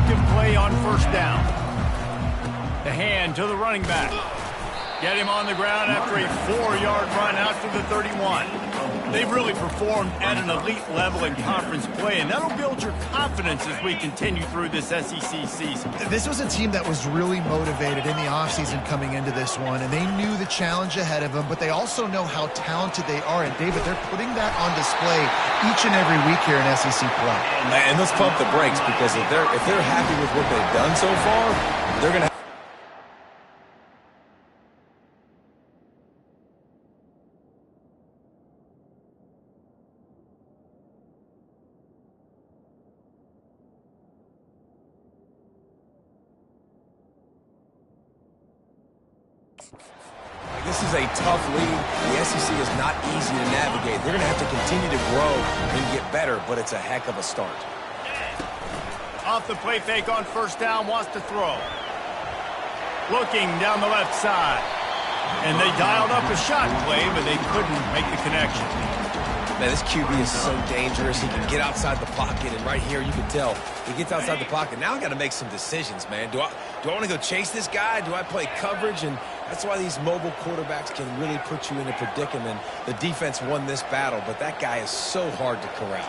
effective play on first down. The hand to the running back. Get him on the ground after a 4-yard run out to the 31. They've really performed at an elite level in conference play, and that'll build your confidence as we continue through this SEC season. This was a team that was really motivated in the offseason coming into this one, and they knew the challenge ahead of them, but they also know how talented they are. And, David, they're putting that on display each and every week here in SEC play. And let's pump the brakes, because if they're happy with what they've done so far, they're going to This is a tough league. The SEC is not easy to navigate. They're going to have to continue to grow and get better, but it's a heck of a start. Off the play fake on first down, wants to throw. Looking down the left side. And they dialed up a shot play, but they couldn't make the connection. Man, this QB is so dangerous. He can get outside the pocket, and right here you can tell he gets outside the pocket. Now I got to make some decisions, man. Do I want to go chase this guy? Do I play coverage? And that's why these mobile quarterbacks can really put you in a predicament. The defense won this battle, but that guy is so hard to corral.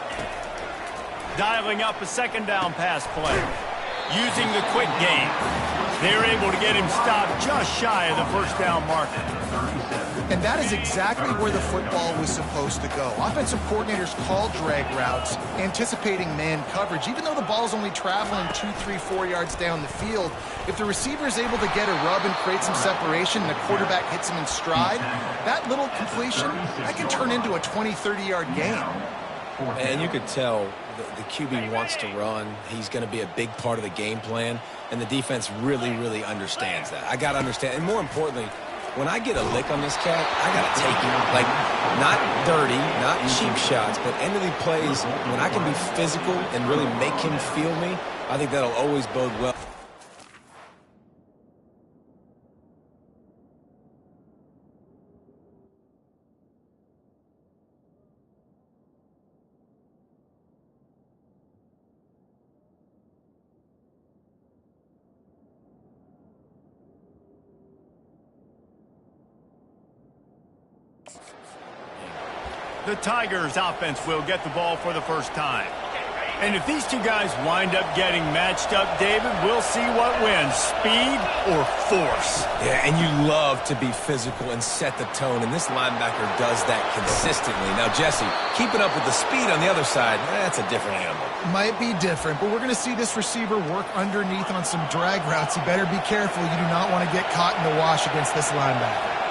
Dialing up a second down pass play. Using the quick game. They're able to get him stopped just shy of the first down marker. And that is exactly where the football was supposed to go. Offensive coordinators call drag routes, anticipating man coverage. Even though the ball's only traveling 2, 3, 4 yards down the field, if the receiver is able to get a rub and create some separation and the quarterback hits him in stride, that little completion, that can turn into a 20, 30-yard game. And you could tell the QB wants to run. He's going to be a big part of the game plan, and the defense really, really understands that. I got to understand, and more importantly, when I get a lick on this cat, I got to take it. Like, not dirty, not cheap shots, but end of the plays, when I can be physical and really make him feel me, I think that'll always bode well. The Tigers offense will get the ball for the first time. And if these two guys wind up getting matched up, David, we'll see what wins, speed or force. Yeah, and you love to be physical and set the tone, and this linebacker does that consistently. Now, Jesse, keeping up with the speed on the other side, that's a different animal. Might be different, but we're going to see this receiver work underneath on some drag routes. You better be careful. You do not want to get caught in the wash against this linebacker.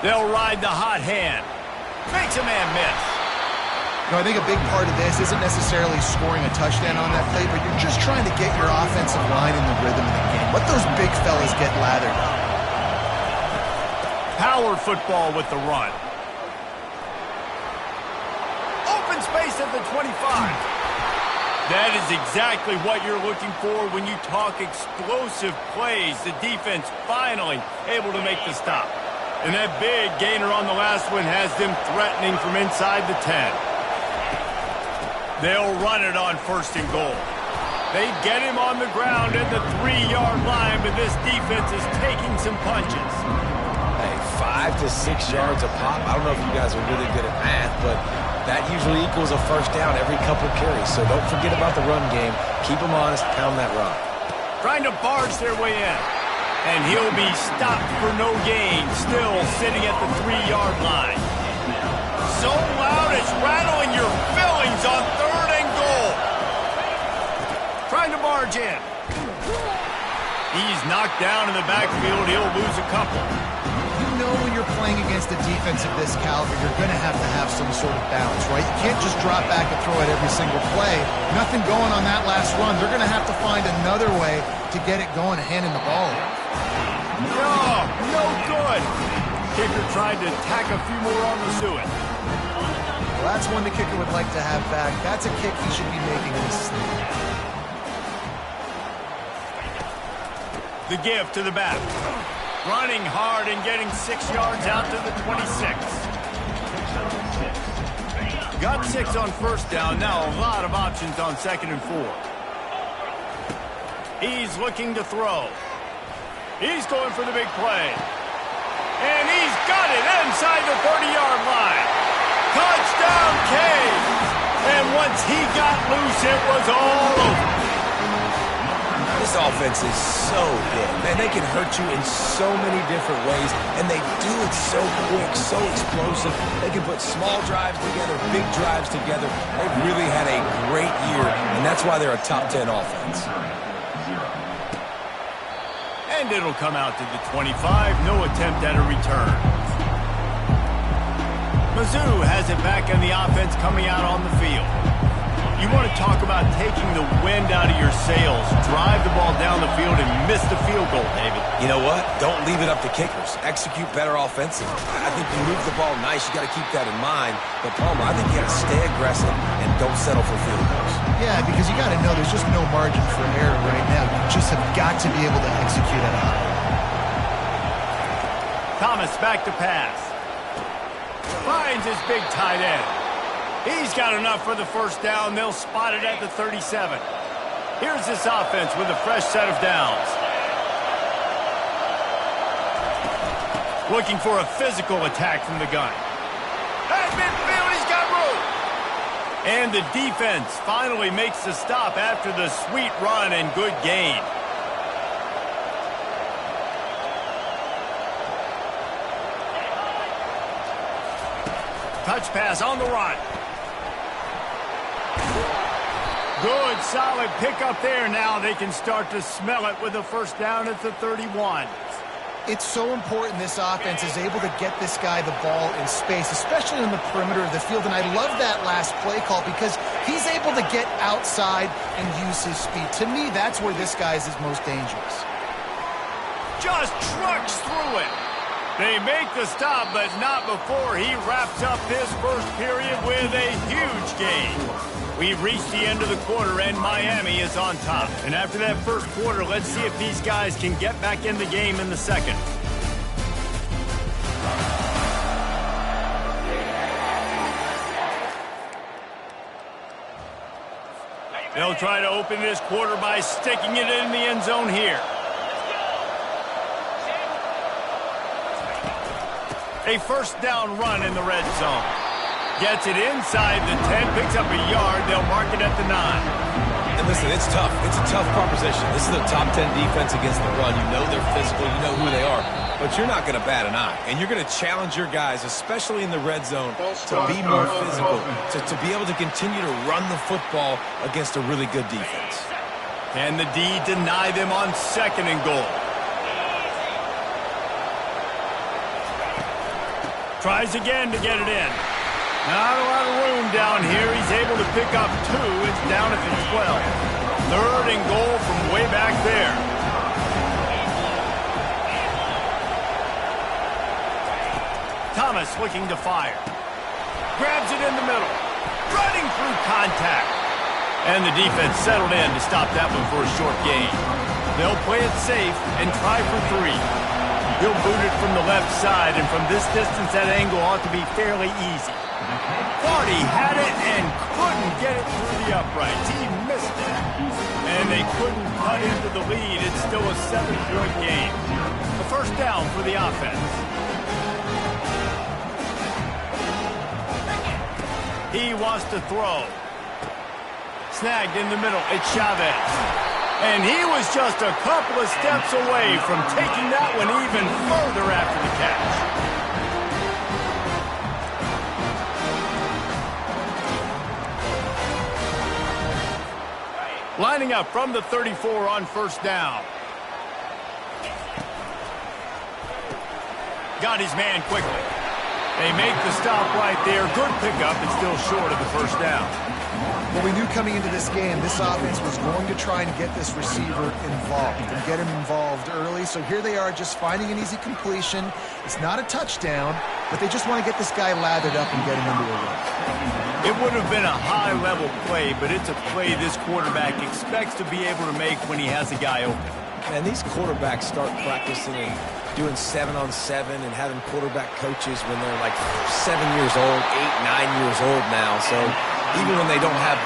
They'll ride the hot hand. Makes a man miss. You know, I think a big part of this isn't necessarily scoring a touchdown on that play, but you're just trying to get your offensive line in the rhythm of the game. Let those big fellas get lathered up. Power football with the run. Open space at the 25. That is exactly what you're looking for when you talk explosive plays. The defense finally able to make the stop. And that big gainer on the last one has them threatening from inside the 10. They'll run it on first and goal. They get him on the ground at the 3-yard line, but this defense is taking some punches. Hey, 5 to 6 yards a pop. I don't know if you guys are really good at math, but that usually equals a first down every couple carries. So don't forget about the run game. Keep them honest, pound that rock. Trying to barge their way in. And he'll be stopped for no gain, still sitting at the 3-yard line. So loud it's rattling your fillings on third and goal. Trying to barge in. He's knocked down in the backfield. He'll lose a couple. You know when you're playing against a defense of this caliber, you're going to have some sort of balance, right? You can't just drop back and throw it every single play. Nothing going on that last run. They're going to have to find another way to get it going and handing the ball. Oh, no good. Kicker tried to tack a few more on the suet. Well, that's one the kicker would like to have back. That's a kick he should be making in his sleep. The give to the back. Running hard and getting 6 yards out to the 26. Got 6 on first down. Now a lot of options on 2nd and 4. He's looking to throw. He's going for the big play. And he's got it inside the 30-yard line. Touchdown, Canes. And once he got loose, it was all over. This offense is so good. Man, they can hurt you in so many different ways, and they do it so quick, so explosive. They can put small drives together, big drives together. They've really had a great year, and that's why they're a top 10 offense. And it'll come out to the 25. No attempt at a return. Mizzou has it back in the offense coming out on the field. You want to talk about taking the wind out of your sails. Drive the ball down the field and miss the field goal, David. You know what? Don't leave it up to kickers. Execute better offensively. I think you move the ball nice. You got to keep that in mind. But, Palmer, I think you got to stay aggressive and don't settle for field goals. Yeah, because you got to know there's just no margin for error right now. You just have got to be able to execute at a high level. Thomas back to pass. Finds his big tight end. He's got enough for the first down. They'll spot it at the 37. Here's this offense with a fresh set of downs. Looking for a physical attack from the gun. At midfield, he's got room. And the defense finally makes the stop after the sweet run and good gain. Touch pass on the run. Good, solid pickup there. Now they can start to smell it with a first down at the 31. It's so important this offense is able to get this guy the ball in space, especially in the perimeter of the field. And I love that last play call because he's able to get outside and use his speed. To me, that's where this guy is his most dangerous. Just trucks through it. They make the stop, but not before he wraps up his first period with a huge gain. We've reached the end of the quarter, and Miami is on top. And after that first quarter, let's see if these guys can get back in the game in the second. They'll try to open this quarter by sticking it in the end zone here. A first down run in the red zone. Gets it inside the 10, picks up a yard. They'll mark it at the 9. And listen, it's tough. It's a tough proposition. This is a top 10 defense against the run. You know they're physical. You know who they are. But you're not going to bat an eye. And you're going to challenge your guys, especially in the red zone, to be more physical, to be able to continue to run the football against a really good defense. Can the D deny them on 2nd and goal? Tries again to get it in. Not a lot of room down here. He's able to pick up 2. It's down at the 12. 3rd and goal from way back there. Thomas looking to fire. Grabs it in the middle. Running through contact. And the defense settled in to stop that one for a short gain. They'll play it safe and try for 3. He'll boot it from the left side, and from this distance, that angle ought to be fairly easy. Vardy had it and couldn't get it through the uprights. He missed it. And they couldn't cut into the lead. It's still a 7-point game. A first down for the offense. He wants to throw. Snagged in the middle. It's Chavez. And he was just a couple of steps away from taking that one even further after the catch. Lining up from the 34 on first down. Got his man quickly. They make the stop right there. Good pickup, and still short of the first down. Well, we knew coming into this game, this offense was going to try and get this receiver involved and get him involved early. So here they are just finding an easy completion. It's not a touchdown, but they just want to get this guy lathered up and get him into a run. It would have been a high-level play, but it's a play this quarterback expects to be able to make when he has a guy open. Man, these quarterbacks start practicing and doing 7-on-7 and having quarterback coaches when they're like 7 years old, 8, 9 years old now. So even when they don't have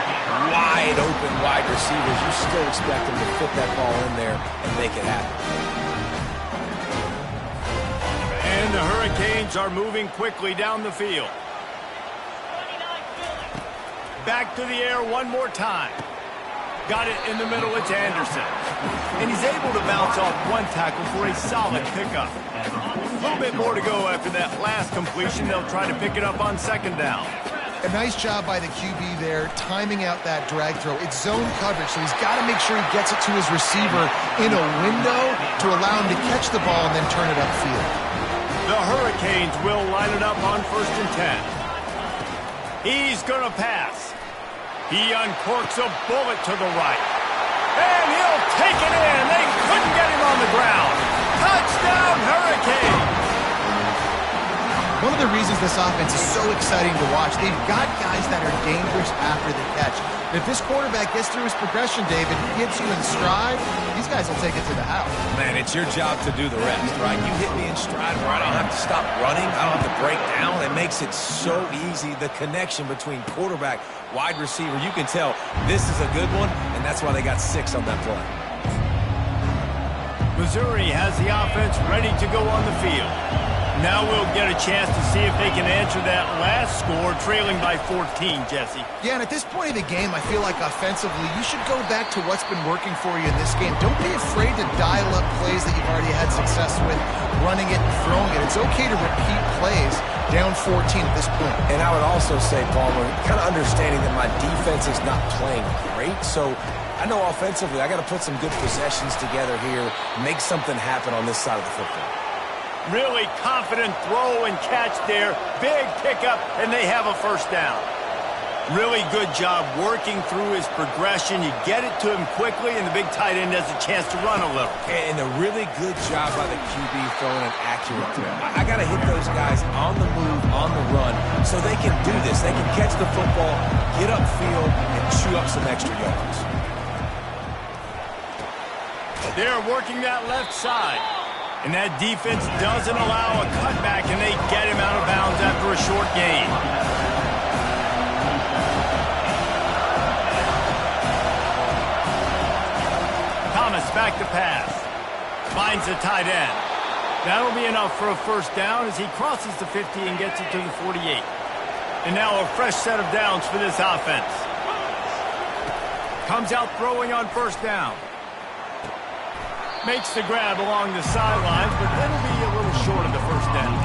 wide open wide receivers, you still expect them to fit that ball in there and make it happen. And the Hurricanes are moving quickly down the field. Back to the air one more time. Got it in the middle, it's Anderson. And he's able to bounce off one tackle for a solid pickup. A little bit more to go after that last completion. They'll try to pick it up on second down. A nice job by the QB there, timing out that drag throw. It's zone coverage, so he's got to make sure he gets it to his receiver in a window to allow him to catch the ball and then turn it upfield. The Hurricanes will line it up on 1st and 10. He's going to pass. He uncorks a bullet to the right. And he'll take it in. They couldn't get him on the ground. Touchdown, Hurricane! One of the reasons this offense is so exciting to watch, they've got guys that are dangerous after the catch. And if this quarterback gets through his progression, David, gets you in stride, these guys will take it to the house. Man, it's your job to do the rest, right? You hit me in stride where I don't have to stop running. I don't have to break down. It makes it so easy, the connection between quarterback, wide receiver. You can tell this is a good one, and that's why they got 6 on that play. Missouri has the offense ready to go on the field. Now we'll get a chance to see if they can answer that last score, trailing by 14, Jesse. Yeah, and at this point of the game, I feel like offensively, you should go back to what's been working for you in this game. Don't be afraid to dial up plays that you've already had success with, running it and throwing it. It's okay to repeat plays down 14 at this point. And I would also say, Palmer, kind of understanding that my defense is not playing great, so I know offensively I got to put some good possessions together here, make something happen on this side of the football. Really confident throw and catch there. Big pickup, and they have a first down. Really good job working through his progression. You get it to him quickly, and the big tight end has a chance to run a little. And a really good job by the QB throwing an accurate throw. I got to hit those guys on the move, on the run, so they can do this. They can catch the football, get upfield, and chew up some extra yards. They're working that left side. And that defense doesn't allow a cutback, and they get him out of bounds after a short gain. Thomas back to pass. Finds the tight end. That'll be enough for a first down as he crosses the 50 and gets it to the 48. And now a fresh set of downs for this offense. Comes out throwing on first down. Makes the grab along the sidelines, but it'll be a little short of the first down.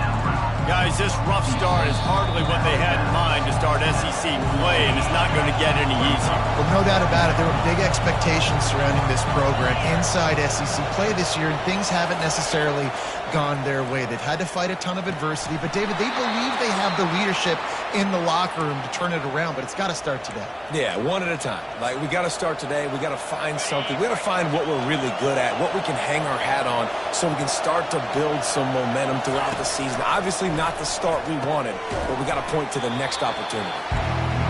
Guys, this rough start is hardly what they had in mind to start SEC play, and it's not going to get any easier. Well, no doubt about it. There were big expectations surrounding this program inside SEC play this year, and things haven't necessarily gone their way. They've had to fight a ton of adversity, but David, they believe they have the leadership in the locker room to turn it around, but it's got to start today. Yeah, one at a time. Like, we got to start today. We got to find something. We got to find what we're really good at, what we can hang our hat on, so we can start to build some momentum throughout the season. Obviously not the start we wanted, but we got to point to the next opportunity.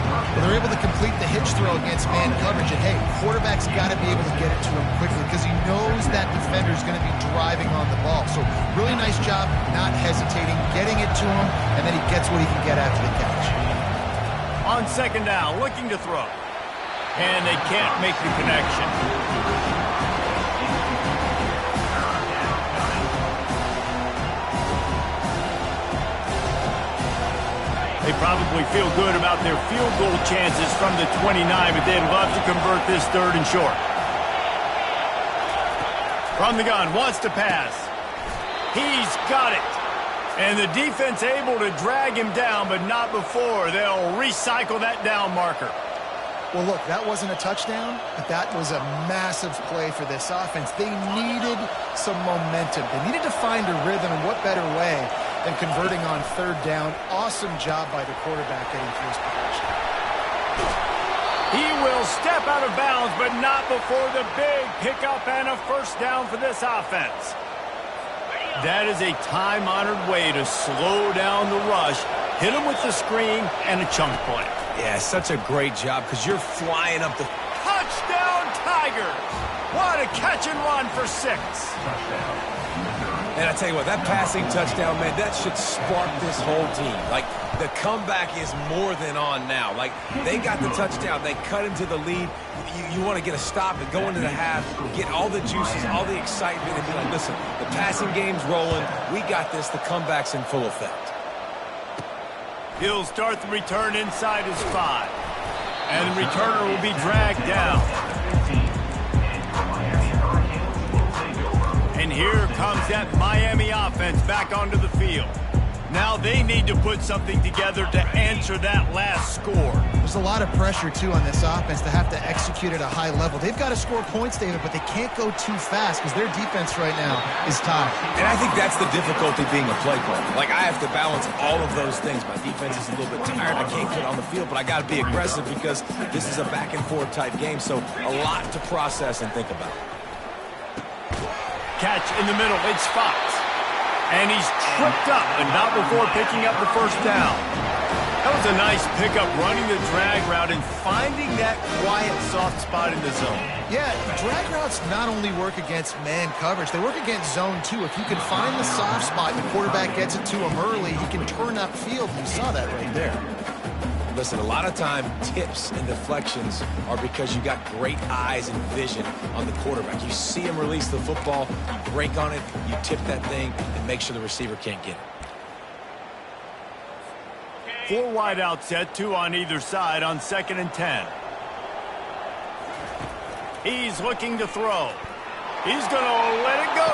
Well, they're able to complete the hitch throw against man coverage, and hey, quarterback's got to be able to get it to him quickly because he knows that defender's going to be driving on the ball. So really nice job not hesitating, getting it to him, and then he gets what he can get after the catch. On second down, looking to throw. And they can't make the connection. They probably feel good about their field goal chances from the 29, but they'd love to convert this third and short. From the gun, wants to pass. He's got it. And the defense able to drag him down, but not before. They'll recycle that down marker. Well, look, that wasn't a touchdown, but that was a massive play for this offense. They needed some momentum. They needed to find a rhythm, and what better way than converting on third down. Awesome job by the quarterback getting through his progression. He will step out of bounds, but not before the big pickup and a first down for this offense. That is a time-honored way to slow down the rush, hit him with the screen, and a chunk play. Yeah, such a great job because you're flying up the... Touchdown, Tigers! What a catch and run for 6. And I tell you what, that passing touchdown, man, that should spark this whole team. Like, the comeback is more than on now. Like, they got the touchdown. They cut into the lead. You want to get a stop and go into the half, get all the juices, all the excitement, and be like, listen, the passing game's rolling. We got this. The comeback's in full effect. He'll start the return inside his 5. And the returner will be dragged down. And here comes that Miami offense back onto the field. Now they need to put something together to answer that last score. There's a lot of pressure, too, on this offense to have to execute at a high level. They've got to score points, David, but they can't go too fast because their defense right now is tired. And I think that's the difficulty being a play caller. Like, I have to balance all of those things. My defense is a little bit tired. I can't get on the field, but I got to be aggressive because this is a back-and-forth type game, so a lot to process and think about. Catch in the middle. It's Fox. And he's tripped up, but not before picking up the first down. That was a nice pickup, running the drag route and finding that quiet, soft spot in the zone. Yeah, drag routes not only work against man coverage, they work against zone, too. If you can find the soft spot and the quarterback gets it to him early, he can turn upfield. You saw that right there. Listen, a lot of time, tips and deflections are because you got great eyes and vision on the quarterback. You see him release the football, you break on it, you tip that thing, and make sure the receiver can't get it. 4 wide out set, 2 on either side on 2nd and 10. He's looking to throw. He's going to let it go.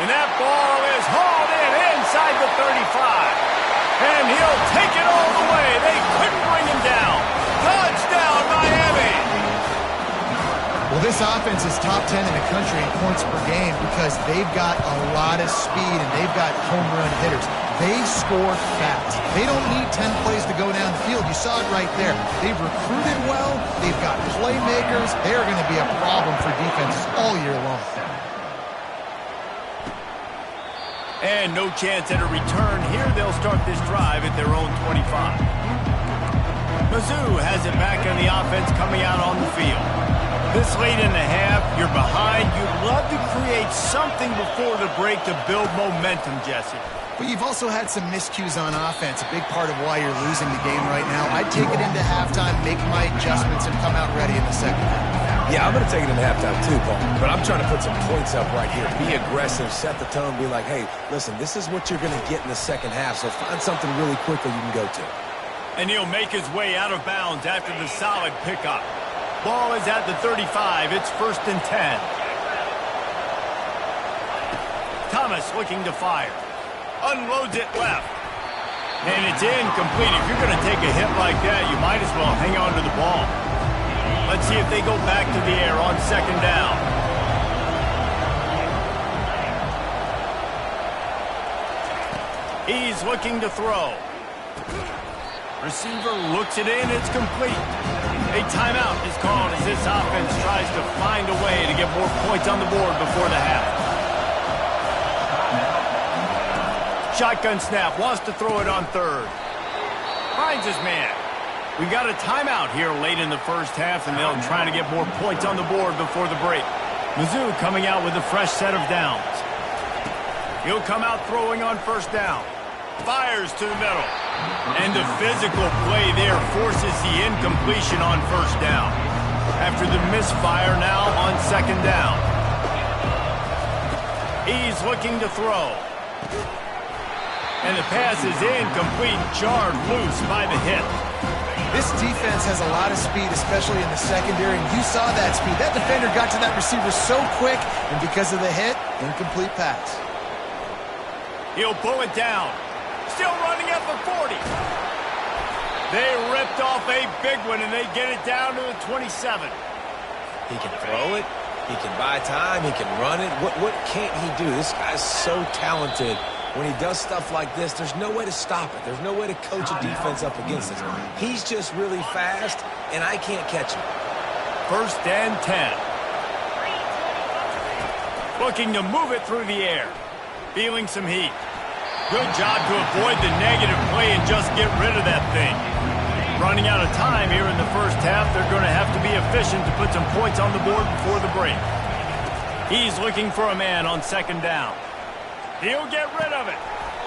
And that ball is hauled in inside the 35. And he'll take it all the way. They couldn't bring him down. Touchdown, Miami! Well, this offense is top 10 in the country in points per game because they've got a lot of speed and they've got home run hitters. They score fast. They don't need 10 plays to go down the field. You saw it right there. They've recruited well. They've got playmakers. They're going to be a problem for defenses all year long. And no chance at a return here. They'll start this drive at their own 25. Mizzou has it back on the offense coming out on the field. This late in the half, you're behind. You'd love to create something before the break to build momentum, Jesse. But you've also had some miscues on offense, a big part of why you're losing the game right now. I'd take it into halftime, make my adjustments, and come out ready in the second half. Yeah, I'm going to take it into halftime too, Paul. But I'm trying to put some points up right here. Be aggressive, set the tone, be like, hey, listen, this is what you're going to get in the second half, so find something really quickly you can go to. And he'll make his way out of bounds after the solid pickup. Ball is at the 35. It's 1st and 10. Thomas looking to fire. Unloads it left. And it's incomplete. If you're going to take a hit like that, you might as well hang on to the ball. Let's see if they go back to the air on 2nd down. He's looking to throw. Receiver looks it in. It's complete. A timeout is called as this offense tries to find a way to get more points on the board before the half. Shotgun snap, wants to throw it on 3rd. Finds his man. We've got a timeout here late in the first half, and they'll try to get more points on the board before the break. Mizzou coming out with a fresh set of downs. He'll come out throwing on 1st down. Fires to the middle. And the physical play there forces the incompletion on 1st down. After the misfire now on 2nd down. He's looking to throw. And the pass is incomplete, jarred loose by the hit. This defense has a lot of speed, especially in the secondary, and you saw that speed. That defender got to that receiver so quick, and because of the hit, incomplete pass. He'll pull it down. Still running at the 40. They ripped off a big one, and they get it down to the 27. He can throw it. He can buy time. He can run it. What can't he do? This guy's so talented. When he does stuff like this, there's no way to stop it. There's no way to coach a defense up against it. He's just really fast, and I can't catch him. 1st and 10. Looking to move it through the air. Feeling some heat. Good job to avoid the negative play and just get rid of that thing. Running out of time here in the first half, they're going to have to be efficient to put some points on the board before the break. He's looking for a man on second down. He'll get rid of it.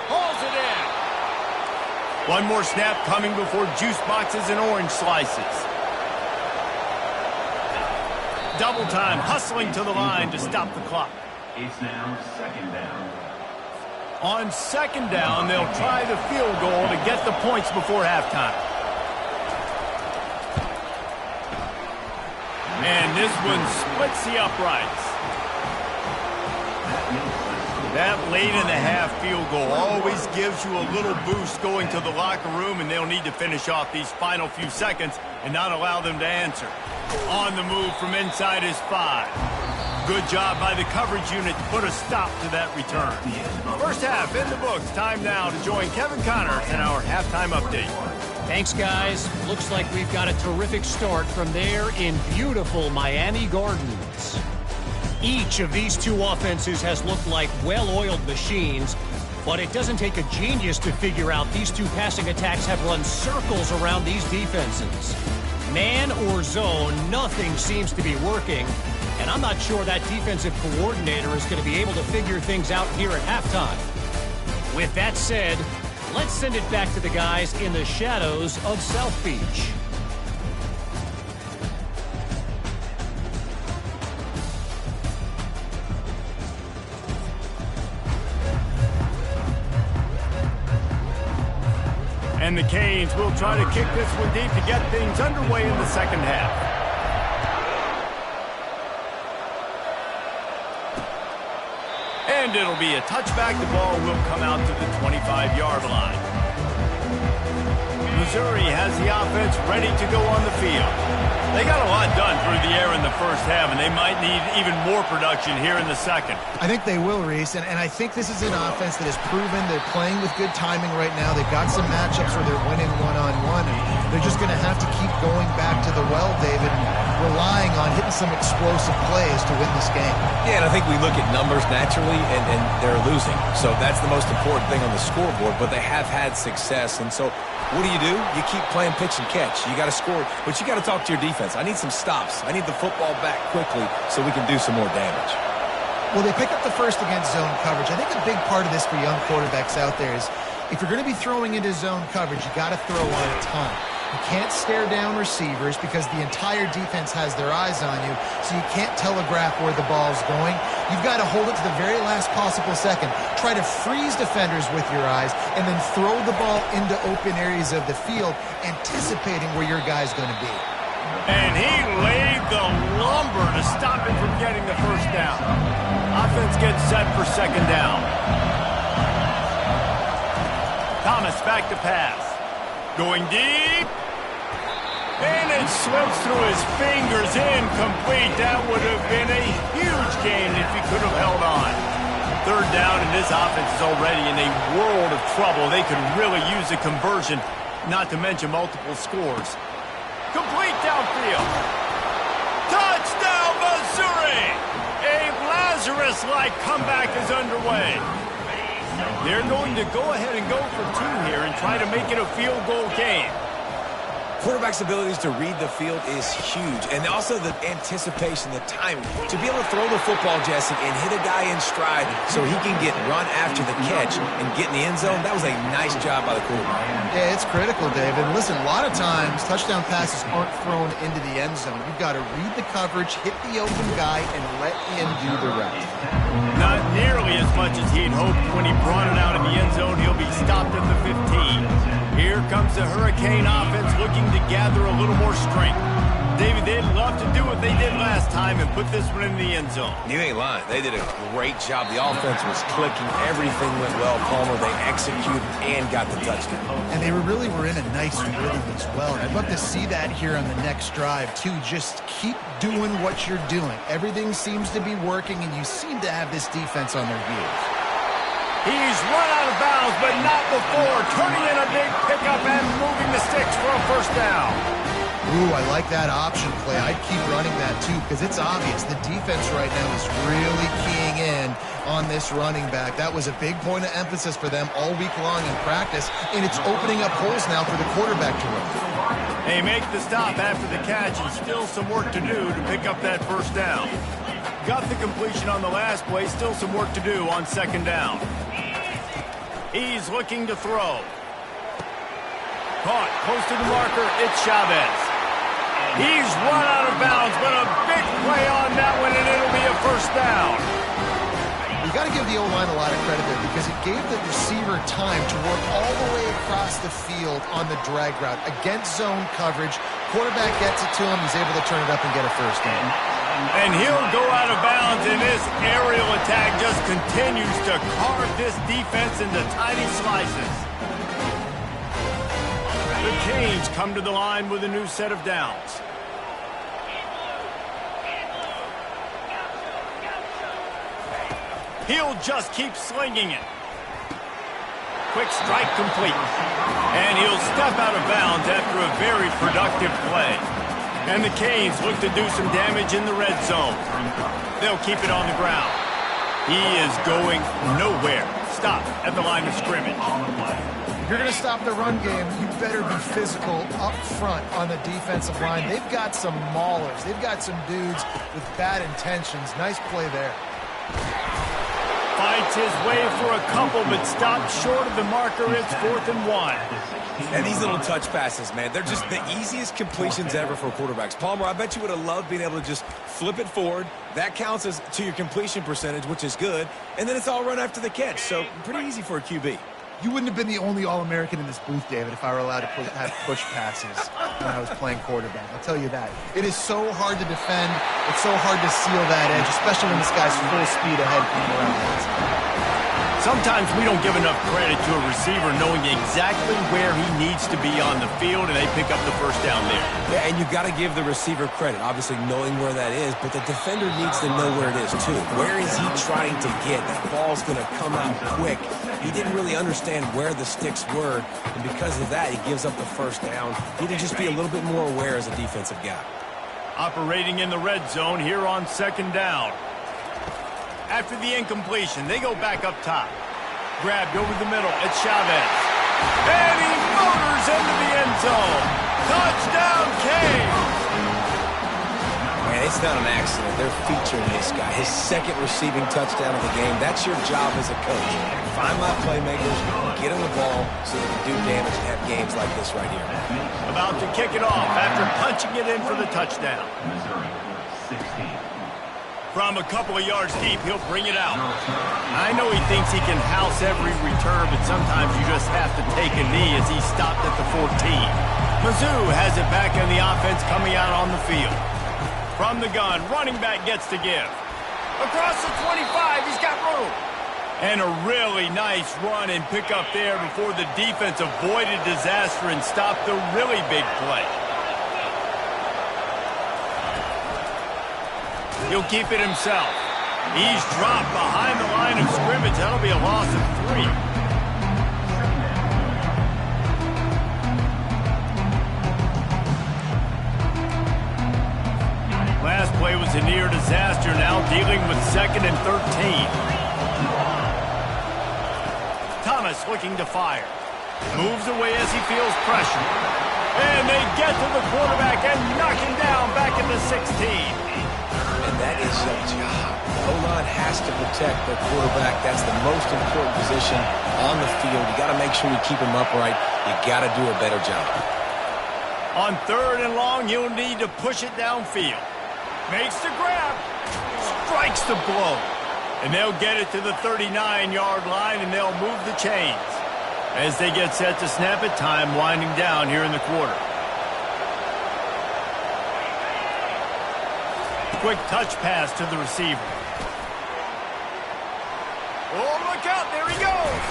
Hauls it in. One more snap coming before juice boxes and orange slices. Double time, hustling to the line to stop the clock. It's now second down. On second down, they'll try the field goal to get the points before halftime. And this one splits the uprights. That late in the half field goal always gives you a little boost going to the locker room, and they'll need to finish off these final few seconds and not allow them to answer. On the move from inside his 5. Good job by the coverage unit to put a stop to that return. First half in the books. Time now to join Kevin Connors in our halftime update. Thanks, guys. Looks like we've got a terrific start from there in beautiful Miami Gardens. Each of these two offenses has looked like well-oiled machines, but it doesn't take a genius to figure out these two passing attacks have run circles around these defenses. Man or zone, nothing seems to be working, and I'm not sure that defensive coordinator is going to be able to figure things out here at halftime. With that said, let's send it back to the guys in the shadows of South Beach. And the Canes will try to kick this one deep to get things underway in the second half. And it'll be a touchback. The ball will come out to the 25-yard line. Missouri has the offense ready to go on the field. They got a lot done through the air in the first half, and they might need even more production here in the second. I think they will, Reese, and I think this is an offense that has proven they're playing with good timing right now. They've got some matchups where they're winning one-on-one, and they're just going to have to keep going back to the well, David, and relying on hitting some explosive plays to win this game. Yeah, and I think we look at numbers naturally, and they're losing. So that's the most important thing on the scoreboard, but they have had success, and so what do? You keep playing pitch and catch. You got to score, but you got to talk to your defense. I need some stops. I need the football back quickly so we can do some more damage. Well, they pick up the first against zone coverage. I think a big part of this for young quarterbacks out there is if you're going to be throwing into zone coverage, you got to throw on a ton. You can't stare down receivers because the entire defense has their eyes on you, so you can't telegraph where the ball's going. You've got to hold it to the very last possible second. Try to freeze defenders with your eyes, and then throw the ball into open areas of the field, anticipating where your guy's going to be. And he laid the lumber to stop it from getting the first down. Offense gets set for second down. Thomas back to pass. Going deep. And it slips through his fingers, incomplete. That would have been a huge gain if he could have held on. Third down, and this offense is already in a world of trouble. They could really use a conversion, not to mention multiple scores. Complete downfield. Touchdown, Missouri! A Lazarus-like comeback is underway. They're going to go ahead and go for two here and try to make it a field goal game. Quarterback's abilities to read the field is huge, and also the anticipation, the timing. To be able to throw the football, Jesse, and hit a guy in stride so he can get run after the catch and get in the end zone, that was a nice job by the quarterback. Yeah, it's critical, David. Listen, a lot of times, touchdown passes aren't thrown into the end zone. You've got to read the coverage, hit the open guy, and let him do the rest. Not nearly as much as he'd hoped when he brought it out of the end zone. He'll be stopped at the 15. Here comes the Hurricane offense looking to gather a little more strength. David, they'd love to do what they did last time and put this one in the end zone. You ain't lying. They did a great job. The offense was clicking. Everything went well. Palmer, they executed and got the touchdown. And they really were in a nice rhythm as well. And I'd love to see that here on the next drive, too. Just keep doing what you're doing. Everything seems to be working, and you seem to have this defense on their heels. He's run out of bounds, but not before turning in a big pickup and moving the sticks for a first down. Ooh, I like that option play. I'd keep running that too because it's obvious the defense right now is really keying in on this running back. That was a big point of emphasis for them all week long in practice, and it's opening up holes now for the quarterback to run. They make the stop after the catch, and still some work to do to pick up that first down. Got the completion on the last play, still some work to do on second down. He's looking to throw. Caught close to the marker, it's Chavez. He's run out of bounds, but a big play on that one, and it'll be a first down. You got to give the O-line a lot of credit there because it gave the receiver time to work all the way across the field on the drag route against zone coverage. Quarterback gets it to him. He's able to turn it up and get a first down. And he'll go out of bounds, and this aerial attack just continues to carve this defense into tiny slices. The Canes come to the line with a new set of downs. He'll just keep slinging it. Quick strike complete. And he'll step out of bounds after a very productive play. And the Canes look to do some damage in the red zone. They'll keep it on the ground. He is going nowhere. Stop at the line of scrimmage. If you're going to stop the run game, you better be physical up front on the defensive line. They've got some maulers. They've got some dudes with bad intentions. Nice play there. Fights his way for a couple, but stopped short of the marker. It's 4th and 1. And these little touch passes, man, they're just the easiest completions ever for quarterbacks. Palmer, I bet you would have loved being able to just flip it forward. That counts as to your completion percentage, which is good. And then it's all run after the catch. So pretty easy for a QB. You wouldn't have been the only All-American in this booth, David, if I were allowed to have push passes when I was playing quarterback. I'll tell you that. It is so hard to defend. It's so hard to seal that edge, especially when this guy's full speed ahead coming around the outside. Sometimes we don't give enough credit to a receiver knowing exactly where he needs to be on the field, and they pick up the first down there. Yeah, and you've got to give the receiver credit, obviously knowing where that is, but the defender needs to know where it is too. Where is he trying to get? That ball's going to come out quick. He didn't really understand where the sticks were, and because of that, he gives up the first down. He need to just be a little bit more aware as a defensive guy. Operating in the red zone here on second down. After the incompletion, they go back up top. Grabbed over the middle. It's Chavez. And he motors into the end zone. Touchdown, Canes! Man, it's not an accident. They're featuring this guy. His second receiving touchdown of the game. That's your job as a coach. Find my playmakers, get them the ball so they can do damage and have games like this right here. About to kick it off after punching it in for the touchdown. Missouri, 16. From a couple of yards deep, he'll bring it out. I know he thinks he can house every return, but sometimes you just have to take a knee as he stopped at the 14. Mizzou has it back in the offense coming out on the field. From the gun, running back gets to give. Across the 25, he's got room. And a really nice run and pick up there before the defense avoided disaster and stopped the really big play. He'll keep it himself. He's dropped behind the line of scrimmage. That'll be a loss of 3. Last play was a near disaster. Now dealing with 2nd and 13. Thomas looking to fire. Moves away as he feels pressure. And they get to the quarterback and knock him down back at the 16. And that is your job. The O-line has to protect the quarterback. That's the most important position on the field. You got to make sure you keep him upright. You got to do a better job. On 3rd and long, he'll need to push it downfield. Makes the grab. Strikes the blow. And they'll get it to the 39-yard line, and they'll move the chains. As they get set to snap it, time winding down here in the quarter. Quick touch pass to the receiver. Oh, look out, there he goes.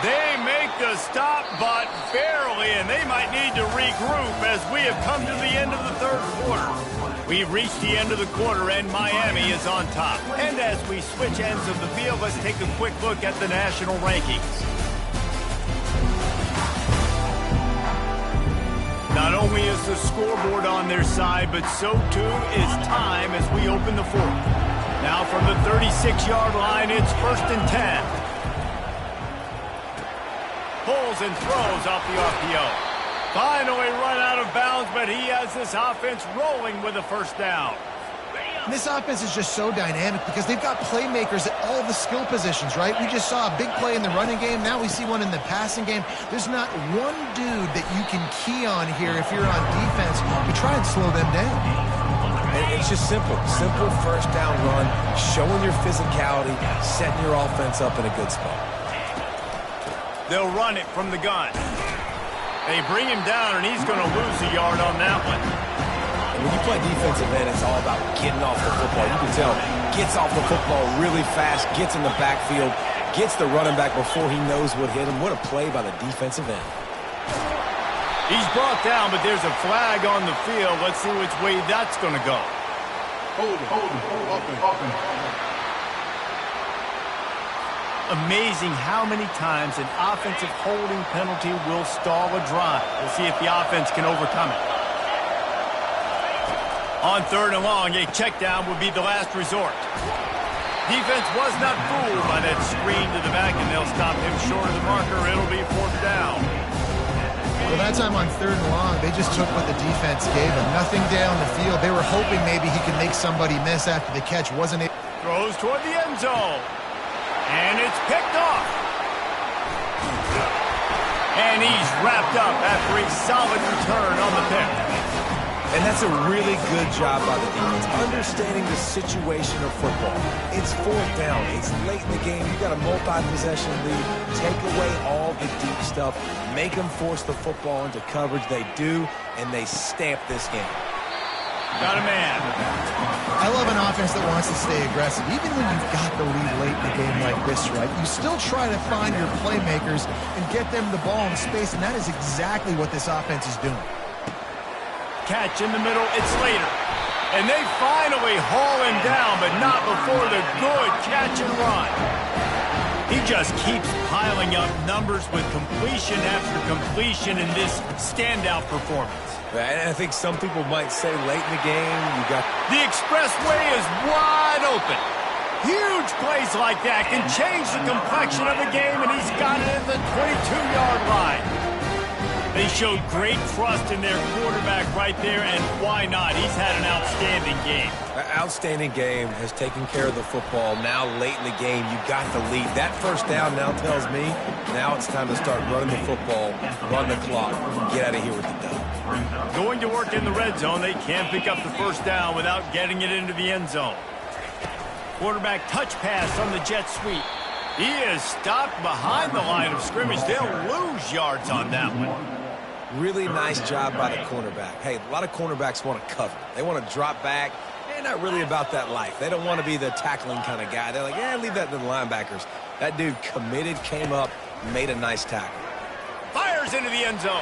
They make the stop, but barely, and they might need to regroup as we have come to the end of the 3rd quarter. We've reached the end of the quarter, and Miami is on top. And as we switch ends of the field, let's take a quick look at the national rankings. Not only is the scoreboard on their side, but so too is time as we open the fourth. Now from the 36-yard line, it's 1st and 10. Pulls and throws off the RPO. Finally run out of bounds, but he has this offense rolling with a first down. And this offense is just so dynamic because they've got playmakers at all the skill positions, right? We just saw a big play in the running game. Now we see one in the passing game. There's not one dude that you can key on here if you're on defense to try and slow them down. And it's just simple. Simple first down run, showing your physicality, setting your offense up in a good spot. They'll run it from the gun. They bring him down, and he's going to lose a yard on that one. When you play defensive end, it's all about getting off the football. You can tell, gets off the football really fast, gets in the backfield, gets the running back before he knows what hit him. What a play by the defensive end. He's brought down, but there's a flag on the field. Let's see which way that's going to go. Hold it. Amazing how many times an offensive holding penalty will stall a drive. We'll see if the offense can overcome it. On 3rd and long, a check down would be the last resort. Defense was not fooled by that screen to the back, and they'll stop him short of the marker. It'll be 4th down. Well, that time on 3rd and long, they just took what the defense gave them. Nothing down the field. They were hoping maybe he could make somebody miss after the catch. Wasn't it? Throws toward the end zone. And it's picked off. And he's wrapped up after a solid return on the pick. And that's a really good job by the defense, understanding the situation of football. It's 4th down. It's late in the game. You've got a multi-possession lead. Take away all the deep stuff. Make them force the football into coverage. They do, and they stamp this game. Got a man. I love an offense that wants to stay aggressive. Even when you've got the lead late in a game like this, right? You still try to find your playmakers and get them the ball in space, and that is exactly what this offense is doing. Catch in the middle, it's Slater. And they finally haul him down, but not before the good catch and run. He just keeps piling up numbers with completion after completion in this standout performance. And I think some people might say late in the game, you got... The expressway is wide open. Huge plays like that can change the complexion of the game, and he's got it at the 22-yard line. They showed great trust in their quarterback right there, and why not? He's had an outstanding game. Outstanding game, has taken care of the football. Now late in the game, you got the lead. That first down now tells me now it's time to start running the football, run the clock, get out of here with the dub. Going to work in the red zone. They can't pick up the first down without getting it into the end zone. Quarterback touch pass on the jet sweep. He is stopped behind the line of scrimmage. They'll lose yards on that one. Really nice job by the cornerback. Hey, a lot of cornerbacks want to cover. They want to drop back. They're not really about that life. They don't want to be the tackling kind of guy. They're like, yeah, leave that to the linebackers. That dude committed, came up, made a nice tackle. Fires into the end zone.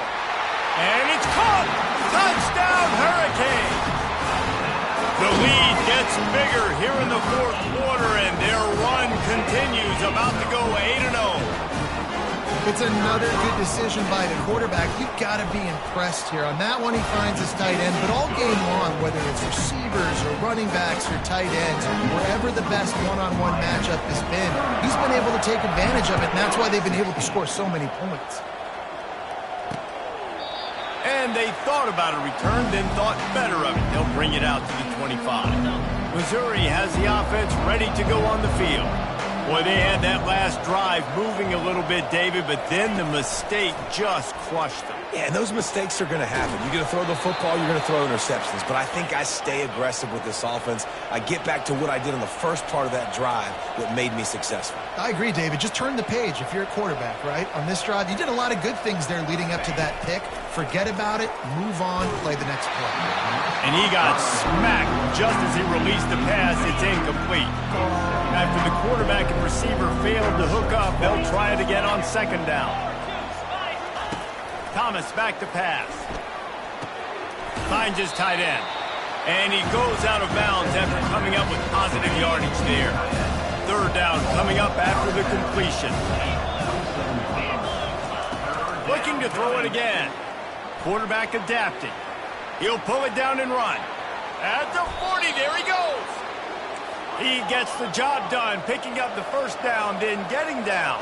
And it's caught. Touchdown, Hurricane. The lead gets bigger here in the 4th quarter, and their run continues. About to go 8-0. It's another good decision by the quarterback. You've got to be impressed here. On that one, he finds his tight end, but all game long, whether it's receivers or running backs or tight ends, wherever the best one-on-one matchup has been, he's been able to take advantage of it, and that's why they've been able to score so many points. And they thought about a return, then thought better of it. They'll bring it out to the 25. Missouri has the offense ready to go on the field. Boy, they had that last drive moving a little bit, David, but then the mistake just crushed them. Yeah, and those mistakes are going to happen. You're going to throw the football, you're going to throw interceptions. But I think I stay aggressive with this offense. I get back to what I did on the first part of that drive that made me successful. I agree, David. Just turn the page if you're a quarterback, right? On this drive, you did a lot of good things there leading up to that pick. Forget about it, move on, play the next play. And he got smacked just as he released the pass. It's incomplete. After the quarterback and receiver failed to hook up, they'll try it again on 2nd down. Thomas back to pass. Finds his tight end. And he goes out of bounds after coming up with positive yardage there. 3rd down coming up after the completion. Looking to throw it again. Quarterback adapting. He'll pull it down and run. At the 40, there he goes. He gets the job done, picking up the first down, then getting down.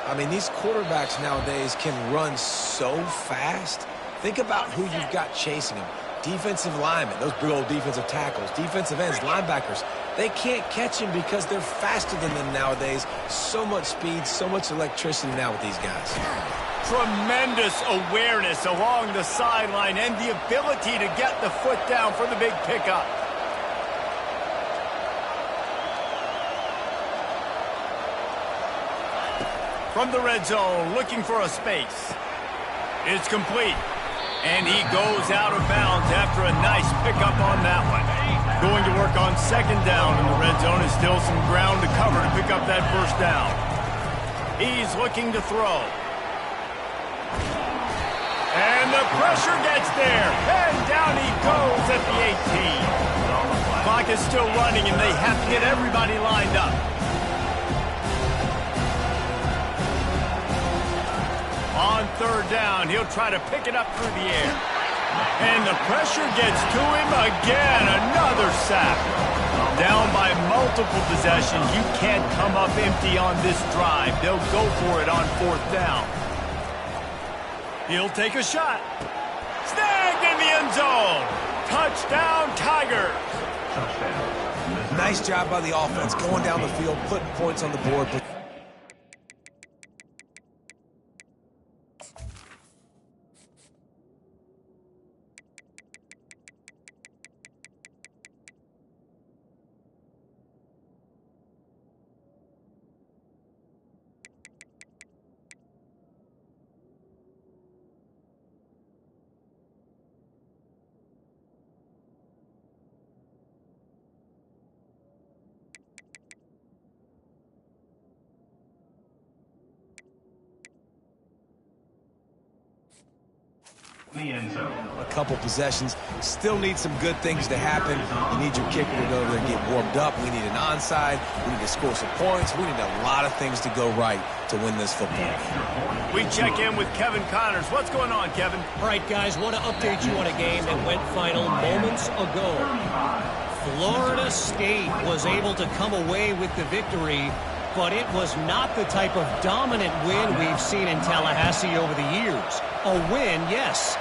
I mean, these quarterbacks nowadays can run so fast. Think about who you've got chasing them. Defensive linemen, those big old defensive tackles, defensive ends, linebackers. They can't catch him because they're faster than them nowadays. So much speed, so much electricity now with these guys. Tremendous awareness along the sideline and the ability to get the foot down for the big pickup. From the red zone, looking for a space. It's complete. And he goes out of bounds after a nice pickup on that one. Going to work on second down in the red zone is still some ground to cover to pick up that first down. He's looking to throw. And the pressure gets there. And down he goes at the 18. Clock is still running and they have to get everybody lined up. On third down, he'll try to pick it up through the air. And the pressure gets to him again. Another sack. Down by multiple possessions. You can't come up empty on this drive. They'll go for it on fourth down. He'll take a shot. Snagged in the end zone. Touchdown, Tigers. Nice job by the offense going down the field, putting points on the board. The end zone. A couple possessions. Still need some good things to happen. You need your kicker to go over there and get warmed up. We need an onside. We need to score some points. We need a lot of things to go right to win this football game. We check in with Kevin Connors. What's going on, Kevin? All right, guys, want to update you on a game that went final moments ago. Florida State was able to come away with the victory, but it was not the type of dominant win we've seen in Tallahassee over the years. A win, yes,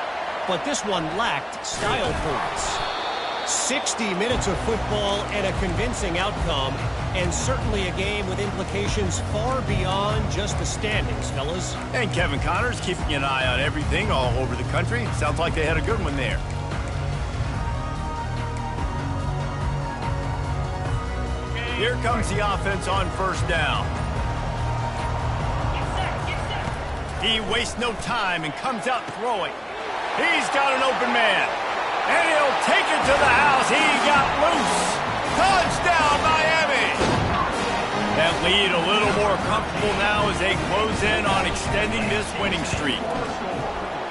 but this one lacked style points. 60 minutes of football and a convincing outcome, and certainly a game with implications far beyond just the standings, fellas. And Kevin Connors keeping an eye on everything all over the country. Sounds like they had a good one there. Here comes the offense on first down. He wastes no time and comes out throwing. He's got an open man. And he'll take it to the house. He got loose. Touchdown, Miami. That lead a little more comfortable now as they close in on extending this winning streak.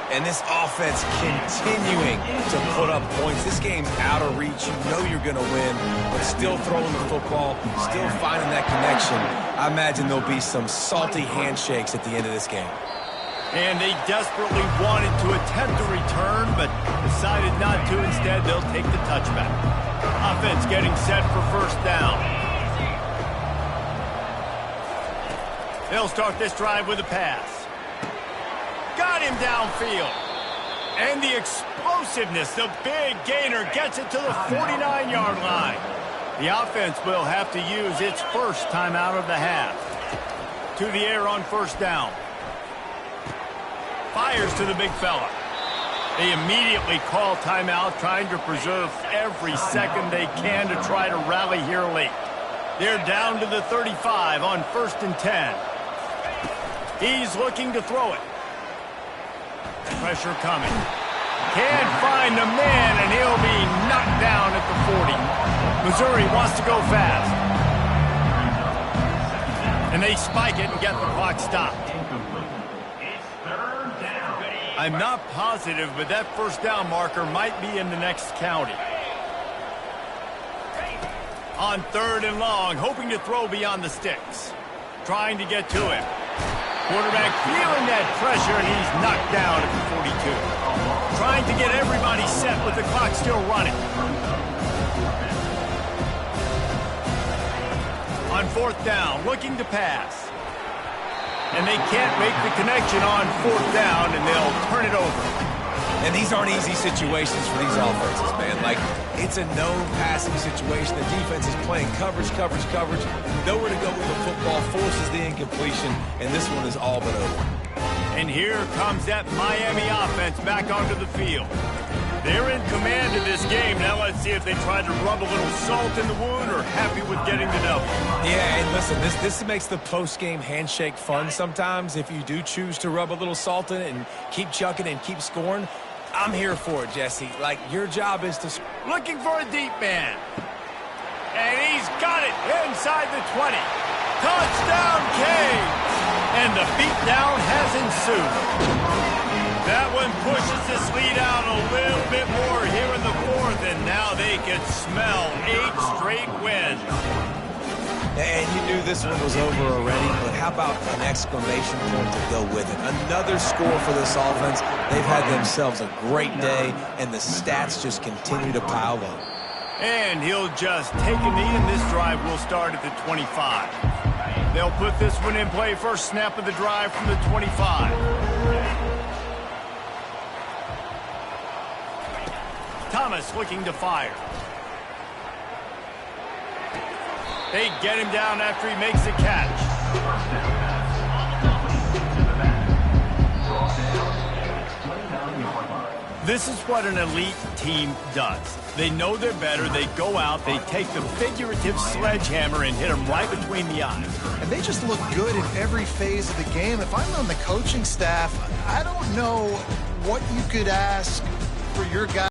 And this offense continuing to put up points. This game's out of reach. You know you're going to win, but still throwing the football, still finding that connection. I imagine there'll be some salty handshakes at the end of this game. And they desperately wanted to attempt a return, but decided not to. Instead, they'll take the touchback. Offense getting set for first down. They'll start this drive with a pass. Got him downfield. And the explosiveness, the big gainer, gets it to the 49-yard line. The offense will have to use its first timeout of the half. To the air on first down. Fires to the big fella. They immediately call timeout, trying to preserve every second they can to try to rally here late. They're down to the 35 on 1st and 10. He's looking to throw it. Pressure coming. Can't find the man, and he'll be knocked down at the 40. Missouri wants to go fast. And they spike it and get the clock stopped. I'm not positive, but that first down marker might be in the next county. On 3rd and long, hoping to throw beyond the sticks. Trying to get to him. Quarterback feeling that pressure, and he's knocked down at the 42. Trying to get everybody set with the clock still running. On fourth down, looking to pass. And they can't make the connection on fourth down, and they'll turn it over. And these aren't easy situations for these offenses, man. Like, it's a no passing situation. The defense is playing coverage. Nowhere to go with the football, forces the incompletion, and this one is all but over. And here comes that Miami offense back onto the field. They're in command of this game. Now let's see if they try to rub a little salt in the wound or happy with getting the W. Yeah, and listen, this makes the post-game handshake fun sometimes. If you do choose to rub a little salt in it and keep chucking and keep scoring, I'm here for it, Jesse. Like, your job is to... Looking for a deep man. And he's got it inside the 20. Touchdown, Canes! And the beatdown has ensued. That one pushes this lead out a little bit more here in the fourth, and now they can smell 8 straight wins. And you knew this one was over already, but how about an exclamation point to go with it? Another score for this offense. They've had themselves a great day, and the stats just continue to pile up. And he'll just take a knee, and this drive will start at the 25. They'll put this one in play first snap of the drive from the 25. Thomas looking to fire. They get him down after he makes the catch. This is what an elite team does. They know they're better. They go out. They take the figurative sledgehammer and hit them right between the eyes. And they just look good in every phase of the game. If I'm on the coaching staff, I don't know what you could ask for your guys.